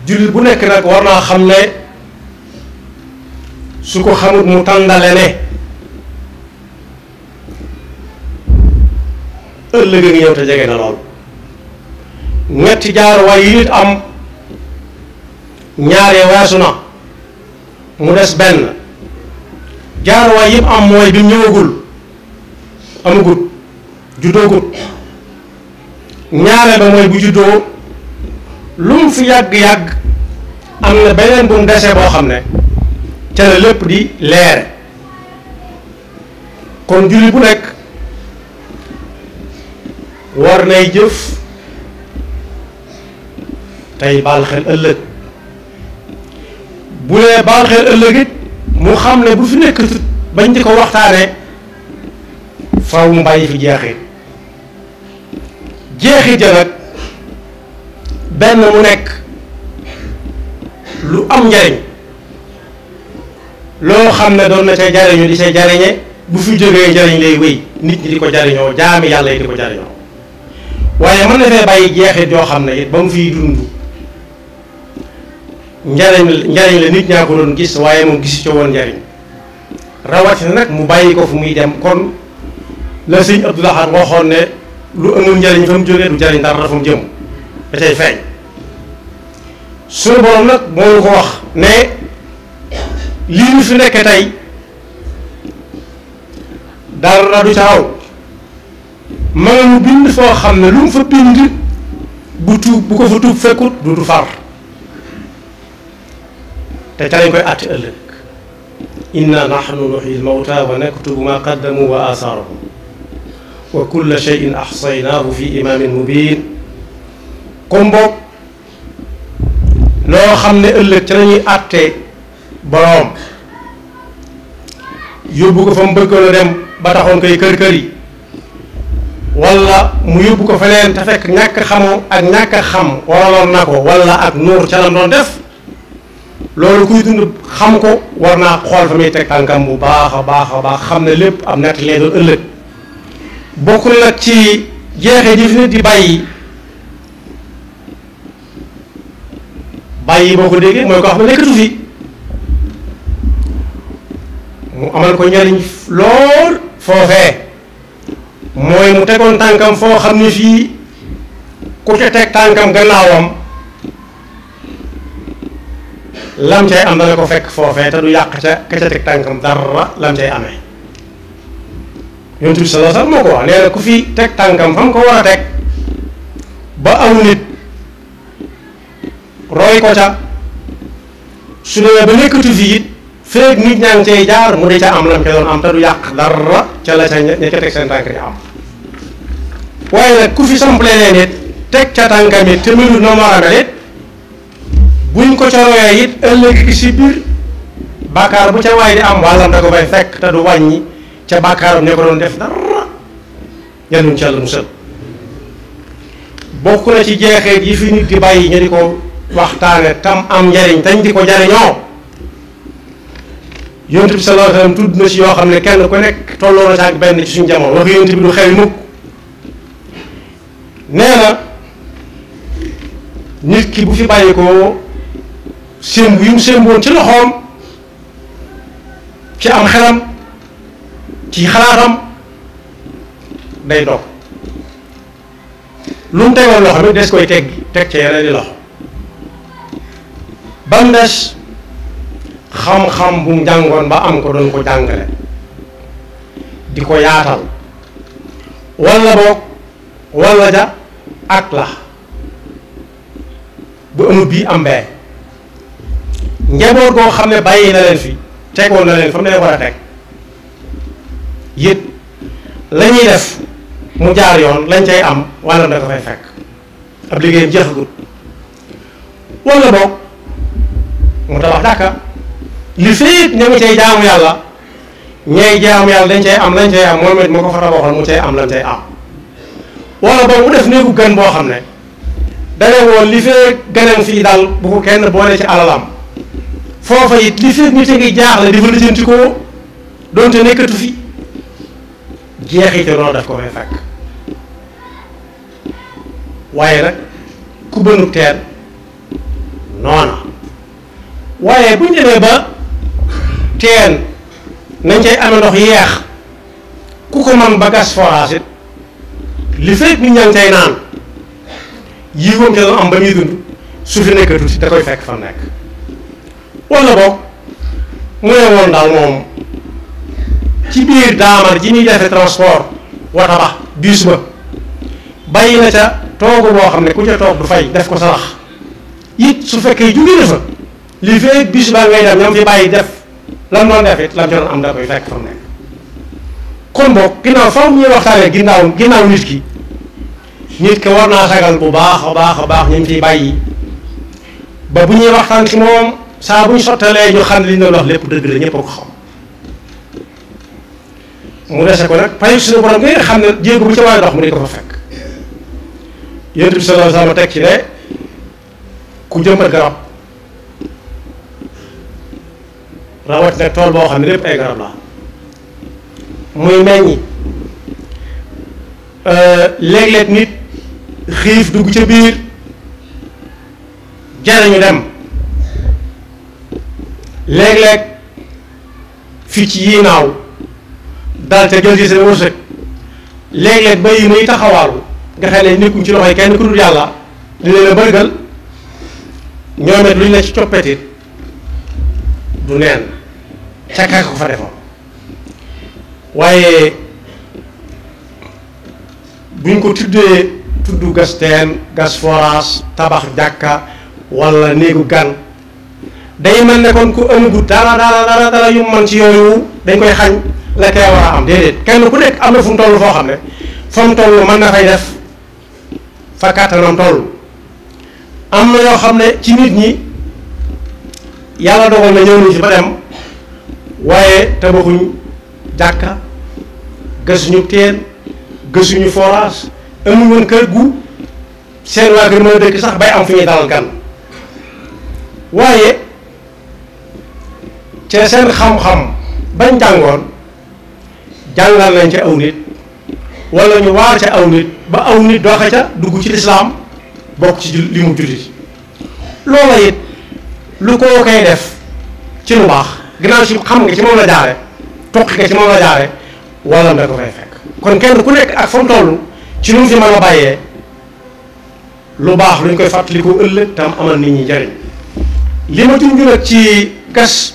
jullit bu nekk nag war naa xam ne su ko xamut mu tàndale ne ëllëg a ngi ñëw te jege na lool. ñetti jaaruwaay yi nit am ñaaree weesu na mu des benn. jaaruwaay yëpp am mooy bi mu ñëwagul amagut juddoogut ñaareel ba mooy bu juddoo lu mu fi yàgg-yàgg am na beneen bu mu desee boo xam ne ca la lépp di leere. kon julli bu nekk war nay jëf tey baal xel ëllëg bu lee baal xel ëllëg it mu xam ne bu fi nekk bañ di ko waxtaanee faw mu bàyyi fi jeexit ja nag benn mu nekk lu am njariñ loo xam ne doon na ca jariñu di ca jariñe bu fi jógee njariñ lay wéy nit ñi di ko jariñoo jaami yàlla yi di ko jariñoo waaye mën na fee bàyyi jeexit yoo xam ne it ba mu fiy dund njariñ la nit ñaa ko doon gis waaye moom gis ci woon njariñ rawatina nag mu bàyyi ko fu muy dem. kon la sëñ Abdou Lahad waxoon ne lu amul njariñ fa mu jógee du jariñ dara fa mu jëm da cay feeñ. suñu borom nag moo ko wax ne lii ñu fi nekk tey dara du ca raw ma nga mu bind foo xam ne lu mu fa bind bu ko fa tuub fekkut du far te ca lañ koy àtte ëllëg. inna nahnu nuhyi al-mawta wa naktubu ma qaddamu wa atharahum wa kulla shay'in ahsaynaahu fi imaamin mubiin. comme boog loo xam ne ëllëg ca lañuy àtte boroom yóbbu ko fa mu bëggoon a dem ba taxoon koy kër yi wala mu yóbbu ko feneen te fekk ñàkk xamoo ak ñàkk a xam waraloon na ko wala ak nuur ca lam doon def loolu kuy dund xam ko war naa xool fa muy teg tànkam bu baax a baax xam ne lépp am nett lee doon ëllëg. bokkul nag ci jeexee ji fi nit di bàyyi boo ko déggee mooy ko xam ne nekkatu fi mu amal ko njariñ lool foofee mooy mu tegoon tànkam foo xam ne fii ku ca teg tànkam gannaawam lam cay am dana ko fekk foofee te du yàq ca ka ca teg tànkam dara lam cay amee. Yonent bi sallallahu alayhi wasallam moo ko wax nee na ku fi teg tànkam fa mu ko war a teg ba aw nit roy ko ca su demee ba nekkatu fi it feeg nit ñaa ngi cay jaar mu de ca am lam ca doon am te du yàq dara ca la ca ña ca teg seen tànk di am. waaye nag ku fi samplee leen it teg ca tànkam it te mënul na mu war a mel it buñ ko ca royee it ëllëg si biir bàkkaar bu ca waay di am wàllam da ko fay fekk te du wàññi ca bàkkaaram ne ko doon def dara yanuñ ca la musal. bokk na ci jeexeet yi fi nit di bàyyi ñu di ko waxtaane tam am njariñ tañ di ko jariñoo. Yonent bi sallallahu alayhi wa sallam tudd na ci yoo xam ne kenn ku nekk tolloo na ci ak benn ci suñu jamono wax Yonent bi du xew mukk. nee na nit ki bu fi bàyyi ko sémb yu mu sémboon ci loxoom ci am xelam ci xalaatam day dog lu mu tegoon loxo mi des koy teg ca yeneen di loxo ba mu des xam-xam bu mu jàngoon ba am ko doon ko jàngale di ko yaatal walla boog walla ja ak la bu amul bii am bee njaboot goo xam ne bàyyi na leen fi tegoon na leen fa mu leen war a teg yët la ñuy def mu jaar yoon lañ cay am walla da ko fay fekk ab liggéeyam jeexagut walla boog mu tabax dàkka li féet ña ngi cay jaamu yàlla ñay jaamu yàlla dañ cay am lañ cay am moom it mu ko fa tabaxoon mu cay am lañ cay am walla boog mu def néegu gan boo xam ne dane woon li fee ganam fii daal bu ko kenn boole ci alalam foofa it li fee nit a ngi jaaxle di fa lijjanti ko doonte nekkatu fi jeexite loolu daf ko fay fekk waaye nag ku bënub teen noona waaye bu ñu demee ba teen nañ cay amee ndox yeex ku ko man ba gas forage it li fekk nit ñaa ngi cay naan yiiwam ca doon am ba muy dund su fi nekkatu si da koy fekk fa nekk wala boog mu ne woon daal moom ci biir daamar ji muy defee transport wata ba bus ba bàyyi na ca toogu boo xam ne ku ca toog du fay def ko sarax it su fekkee jóge na fa li fekk bus ba ngay dem ñoom fi bàyyi def lam doon def it lam ca doon am da koy fekk fa mu nekk kon boog ginnaaw faw ñuy waxtaanee ginnaaw nit ki war naa sagal bu baax a baax a baax ñu fiy bàyyi ba bu ñuy waxtaan ci moom saa bu ñu sottalee ñu xam ne li ñu doon wax lépp dëgg la ñëpp a ko xam mu dese ko nag payu suñu borom nga xam ne jéego bu ca waaye dox mu di ko fa fekk Yonent bi sallallahu alayhi wa sallam teg ci ne ku jëmbat garab rawat nag tool boo xam ne lépp ay garab la muy meññi léeg-léeg nit xiif dugg ca biir jariñu dem léeg-léeg picc yi naaw daal te jël ci seen wërsëg léeg-léeg ba yi muy taxawaalu nga xam ne nekkuñ ci loxoy kenn ku dul yàlla di leen a bërgal ñoom it luñ la ci coppetit du neen ca ka ko fa defoon waaye buñ ko tudd gas teen gas forage tabax jàkka wala néegu gan day mel ne kon ku ëmgut dara yu man ci yooyu dañ koy xañ la koy war a am déedéet kenn ku nekk am na fu mu toll foo xam ne fa mu toll mën na fay def fa kàttanam toll am na yoo xam ne ci nit ñi yàlla dogal na ñëw nañ ci ba dem waaye tabaxuñ jàkka gasuñu teen gësuñu forage amuñ woon kër gu seen waa kër mën a dëkk sax bay am fu ñuy dalal gan waaye ca seen xam-xam bañ jàngoon jàngal nañ ca aw nit wala ñu waar ca aw nit ba aw nit doxe ca dugg ci lislaam bokk ci li mu jullit loola it lu ko koy def ci lu baax ginnaaw ci xam nga ci moom la jaare toqi nga ci moom la jaare wala da ko fay fekk kon kenn ku nekk ak fa mu toll ci lu mu fi mën a bàyyee lu baax luñ koy fàttaliku ëllëg tam amal nit ñi njariñ li ma junj nag ci gas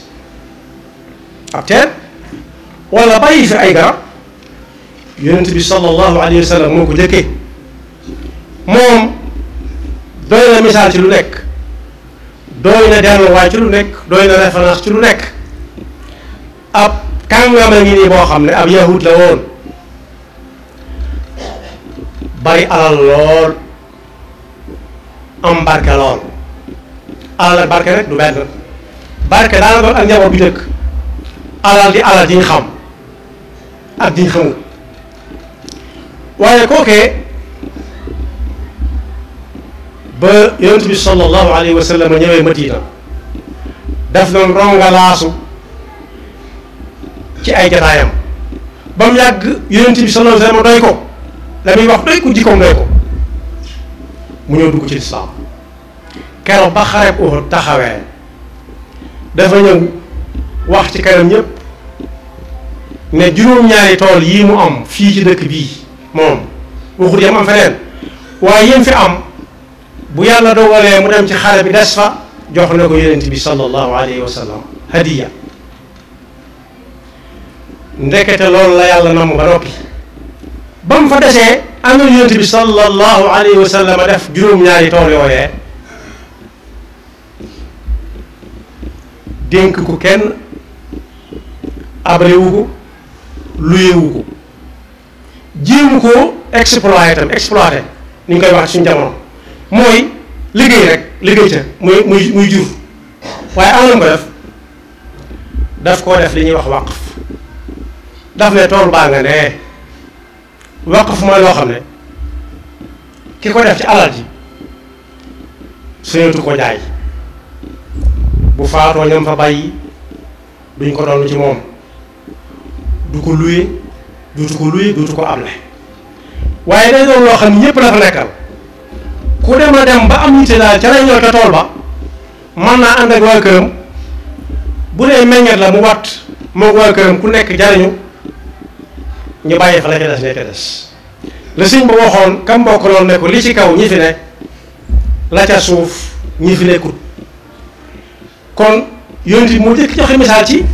ab teen wala bàyyi fi ay garab yonent bi sallallahu alayhi wa sallam moo ko jëkkee moom doy na misaal ci lu nekk doy na delluwaay ci lu nekk doy na référence ci lu nekk ab kàngama ngi nii boo xam ne ab yahud la woon bari alal lool am barke lool alal ak barke rek du benn barke daana doon ak njaboot bi dëkk alal di alal di ñu xam ak di ñu xamul waaye kookee ba yonent bi sallallahu alayhi wa sallam ñëwee Madina def noonu rongalaasu ci ay jataayam ba mu yàgg yonent bi sallallahu alayhi wa sallam doy ko la muy wax doy ko jikkoom doy ko mu ñëw dugg ci lislaam keroog ba xareb Uhud taxawee dafa ñëw wax ci kanam ñëpp ne juróom-ñaari tool yii mu am fii ci dëkk bii moom waxut yam am feneen waaye yéen fi am bu yàlla dogalee mu dem ci xare bi des fa jox na ko yonent bi sallallahu alayhi wa sallam hadiya ndekete loolu la yàlla namm ba noppi ba mu fa desee am na yonent bi sallallahu alayhi wa sallam def juróom-ñaari tool yooyee dénk ko kenn abrewu ko luyewu ko jéemu ko exploité ni ñu koy wax suñu jamono mooy liggéey rek liggéey ca muy jur waaye am na ko daf koo def li ñuy wax waqf daf ne tool baa nga ne waqf mooy loo xam ne ki ko def ci alal ji suñeetu ko jaay bu faatoo ñam fa bàyyi duñ ko doon ci moom du ko luye duutu ko able waaye day doon loo xam ne ñëpp la fa nekkal ku dem a dem ba am yitte daal ca lay ñëw ca tool ba mën naa ànd ak waa këram bu dee meññet la mu wat moo waa këram ku nekk jariñu ñu bàyyi fa la ca des ne ca des la sëñ ba waxoon kam mbokk loolu ne ko li ci kaw ñi fi ne la ca suuf ñi fi nekkut kon yonent bi moo jëkk joxe misaal ci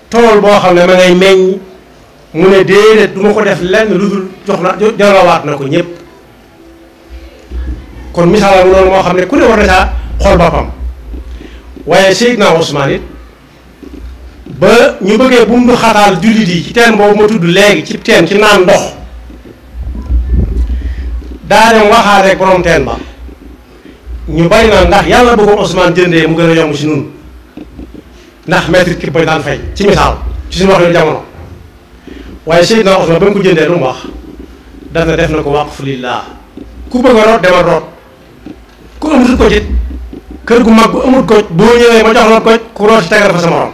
tool boo xam ne ma ngay meññ mu ne déedéet du ma ko def lenn lu dul jox na jarawaat na ko ñëpp kon misaal mu noonu moo xam ne ku ne war na saa xool boppam waaye Seydina Ousmane it ba ñu bëggee bu mu xataal jullit yi ci teen boobu ma tudd léegi ci teen ci naan ndox daa dem waxaale rek borom teen ba ñu bari naan ndax yàlla bëggoon Ousmane jëndee mu gën a yomb si nun ndax mètre kib bañ daan fay ci misaal ci suñu wax yu jamono waaye Seydina Ousmane ba mu ko jëndee lu mu wax daf na def na ko waqf lillah ku bëgg a root demal root ku amut ko ci kër gu mag bu amut ko boo ñëwee ma jox la ko ku root ci tegal fa sa morom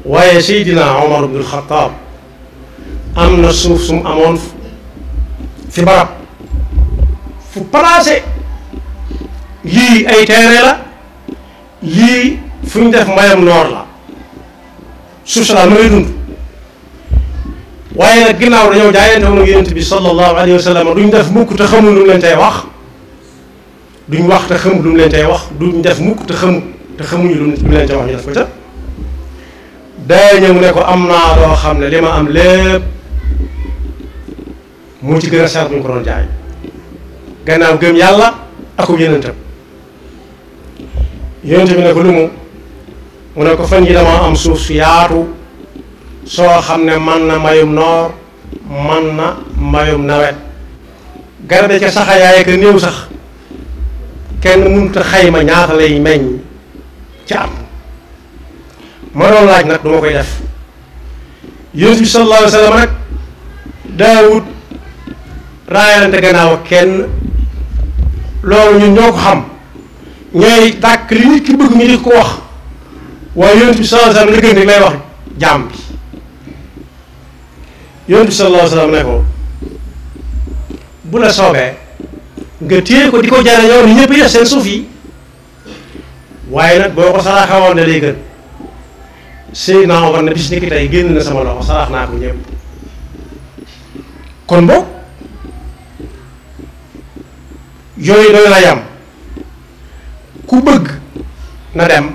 waaye Seydina Omar ibnul Xattaab am na suuf su mu amoon fi barab fu placé lii ay terrain la lii fu ñu def mbayam noor la suuf sa daal ma ngay dund waaye nag ginnaaw dañoo jaayante woon ak yonent bi sallallahu alayhi wa sallam duñ def mukk te xamul lu mu leen tey wax duñ wax te xamul lu mu leen tey wax duñ def mukk te xamuñu lu mu leen tey wax ñu def ko ca day ñëw ne ko am naa loo xam ne li ma am lépp mu ci gën a seet bu ñu ko doon jaay gannaaw gëm yàlla akub yonentam yonent bi ne ko lu mu ne ko fan yi dama am suuf su yaatu soo xam ne man na mbayum noor man na mbayum nawet garab ca saxa yaay ka néew sax kenn mënut a xayma ñaata lay meññ ci at ma doon laaj nag du ma koy def yonent bi sallallahu alayhi wa sallam nag daawut raayalante gannaaw ak kenn loolu ñun ñoo ko xam ñooy tàkk li nit ki bëgg ñu di ko wax waaye yonent bi sallallahu alayhi wa sallam la gën rek lay wax jaam bi yonent bi sallallahu alayhi wa sallam ne ko bu la soobee nga téye ko di ko jariñoo ni ñëpp yi def seen suuf yi waaye nag boo ko saraxawoon da lay gën Seydina Omar ne bis ni ki tey génn na sama loxo sarax naa ko ñëpp kon boog yooyu doy na yam ku bëgg na dem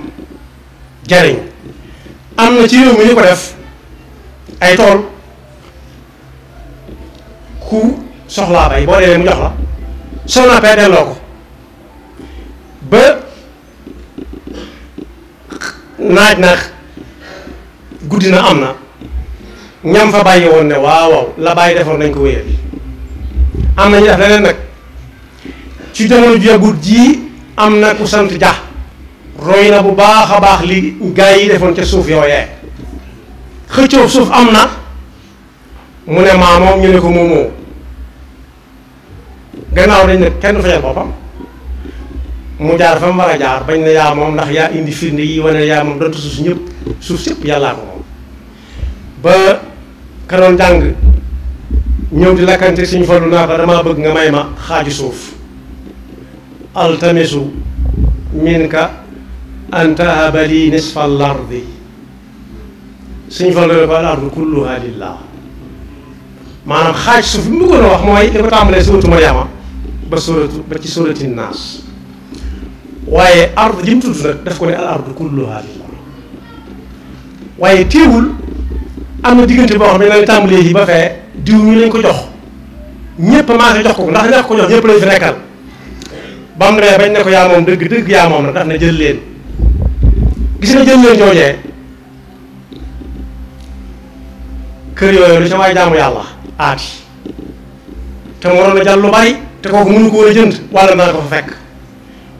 jariñ am na ci réew mi ñu ko def ay tool ku soxlaa bay boo demee mu jox la soo nappee delloo ko ba naaj nag guddi na am na ñam fa bàyyi woon ne waaw la bàyyi defoon nañ ko wéyal am na ñu def leneen nag ci jamono ju yàggut ji am na ku sant ja roy na bu baax a baax li gaa yi defoon ca suuf yooyee xëccoo suuf am na mu ne maa moom ñu ne ko moomoo gannaaw dañ ne kenn fayal boppam mu jaar fa mu war a jaar bañ ne yaa moom ndax yaa indi firnde yi wane yaa moom donte suuf ñëpp suuf sépp yàllaa ko moom ba ka doon jàng ñëw di lakkante suñu falu naa ko damaa bëgg nga may ma xaaju suuf altamisu minka an tahaba li nisfa al ardi suñu falu ne ko al ardu kulluha lillah maanaam xaaj suuf bi mu bëggoon a wax mooy li ko tàmbalee suratu Maryama ba ci surati naas waaye ard ji mu tudd nag daf ko ne al ardu kulluha lillah waaye téewul am na diggante boo xam ne dañ tàmbalee yi ba fee diw ñu lañ ko jox ñëpp maa jox ko ndax ñàkk ko jox ñëpp lañ fi nekkal ba mu demee bañ ne ko yaa moom dëgg dëgg yaa moom nag daf ne jël leen gis nga jël leen joojee kër yooyu lu ca waay jaamu yàlla aati te mu waroon a jàll lu bari te kooku mënu ko woon a jënd wala naa ko fa fekk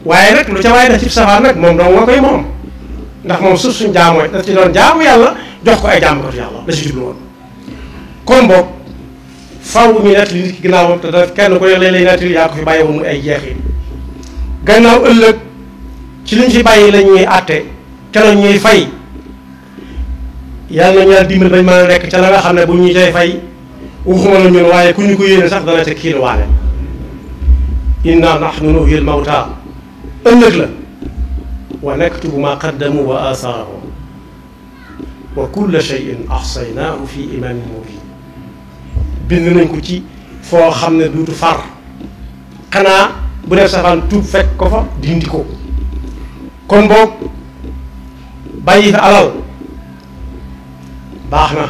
waaye nag lu ca waay def ci safaan nag moom dong nga koy moom ndax moom suuf suñ jaamoo daf ci doon jaamu yàlla jox ko ay jaamukatu yàlla la si jublu woon kon boog faw ñu nett li nit ki ginnaawam te daf kenn ko ne léeg-léeg nett li yaa ko fi bàyyi woon muy ay jeexit gannaaw ëllëg ci liñ fi bàyyi la ñuy àtte ca la ñuy fay yàlla nañu yàlla dimbali bañ mën a nekk ca la nga xam ne bu ñu cay fay waxuma la ñun waaye ku ñu ko yéene sax dana ca kiil waale inna nahnu nuhyil mawta ëllëg la wa naktubu ma qaddamu wa athaarahum wa kulla shay'in ahsaynaahu fi imaamin mubin bind nañ ko ci foo xam ne duutu far xanaa bu def safaan tuub fekk ko fa dindi ko kon boog bàyyi fi alal baax na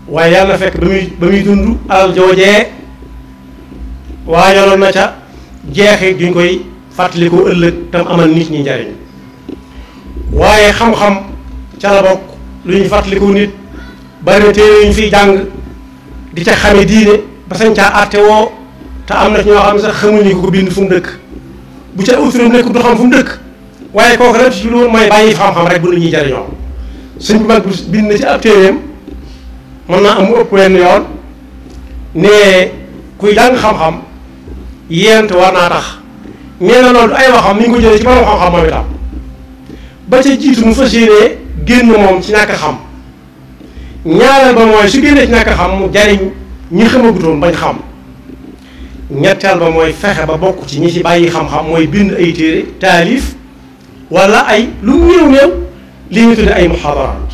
waaye yàlla na fekk ba muy dund alal joojee waajaloon na ca jeexi duñ koy fàttalikoo ëllëg tam amal nit ñi njariñ waaye xam-xam ca la bokk lu ñuy fàttalikoo nit bari na téere yu ñu fiy jàng di ca xame diine ba sañ caa àtte woo te am na ci ñoo xam ne sax xamuñu ko bind fu mu dëkk bu ca autorom nekk du xam fu mu dëkk waaye kooku rek ci loolu mooy bàyyi xam-xam rek bu nit ñuy jariñoo sëñ bu mag bind na ci ab téereem mën naa am mu ëpp wenn yoon ne kuy jàng xam-xam yéent war naa tax nee na loolu ay waxam ni ngi ko jëlee ci borom xam-xam moom itam ba ca jiitu mu fas yéenee génn moom ci ñàkk xam ñaareel ba mooy su génnee ci ñàkk xam mu jariñ ñi xamagutoon bañ xam ñetteel ba mooy fexe ba bokk ci ñi ci bàyyi xam-xam mooy bind ay téere taalif wala ay lu néew néew li ñu tudde ay muxaadaraat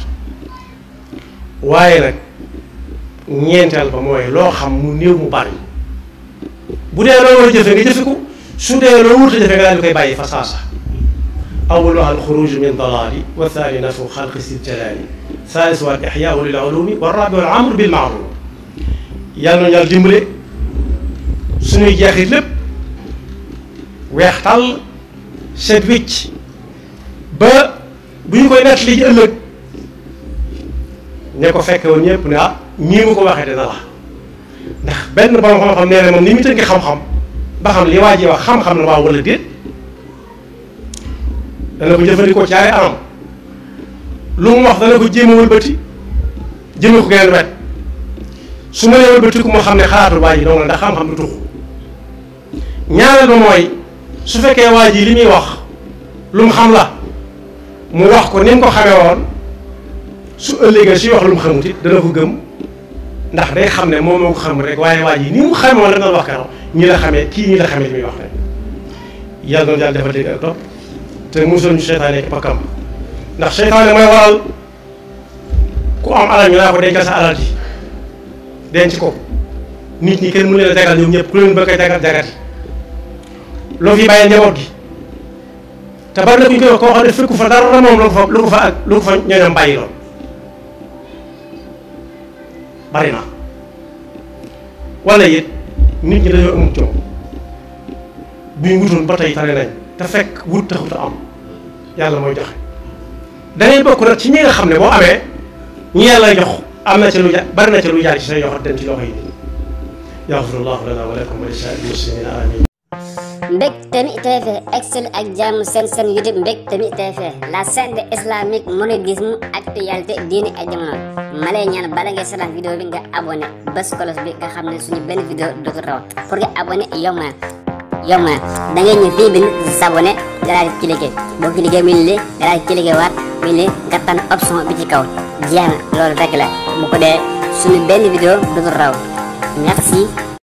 waaye nag ñeenteel ba mooy loo xam mu néew mu bari bu dee loo war a jëfe nga jëfe ko su dee loo wut a jëfe nga daal di koy bàyyi fa saasa awaluha alxuruj min dalaali wa thani nafu xalqi sil jalaali thalis wa al ixyaau lil ulumi wa rabi wal amru bil maaruf yàlla na yàlla dimbale suñuy jeexit lépp weex tàll set wicc ba bu ñu koy nettali ci ëllëg ne ko fekke woon ñëpp ne ah ñii mu ko waxee dina la ndax benn borom xam-xam nee na moom ni mu tënki xam-xam ba xam li waa ji wax xam-xam la waaw wala déet dana ko jëfandikoo ci ay anam lu mu wax dana ko jéem a wëlbati jëme ko geneen wet su ma nee wëlbatiku moo xam ne xalaatul waa ji dong la ndax xam-xam du tuxu ñaareel ba mooy su fekkee waa ji li muy wax lu mu xam la mu wax ko ni mu ko xamee woon su ëllëgee suy wax lu mu xamut it dana ko gëm ndax day xam ne moom moo ko xamul rek waaye waa ji ni mu xamee woon la nga wax keroog ñi la xamee kii ñi la xamee li muy wax rek yàlla noonu yàlla dafa dégg ak topp te musal ñu seytaane ak pakkam ndax seytaane mooy waral ku am alal ñu naa ko dencal sa alal ji denc ko nit ñi kenn mënu leen a jagal ñoom ñëpp ku leen bëgg a jagal jagati loo fi bàyyee njaboot gi te bari na ku ñu koy wax koo xam ne fekku fa dara moom lu ko fa ñooñam bàyyi loon bari na wala it nit ñi dañoo amul coow bu ñu wutoon ba tey tane nañ te fekk wut taxut a am yàlla mooy joxe dangay bokk nag ci ñi nga xam ne boo amee ñi yàlla jox am na ca lu bari na ca lu jaar ci say yoxo dem ci loxo yi nii yaxfirullahu lana wa lakum wa li saa'iril muslimina amin Mbectemi TV excel ak jàmm seen YouTube Mbectemi TV la chaîne de islamique mouridisme actualité diine ak jamono ma lay ñaan bala ngay seetaan vidéo bi nga abonné bés cloche bi nga xam ne suñu benn vidéo dootul raw pour nga abonné yomb na da ngay ñëw fii bind s'abonné nga daal di cliquer boo cliquer muy li nga daal di cliquer waat muy li nga tànn option bi ci kaw jeex na loolu rek la bu ko dee suñu benn vidéo dootul raw merci.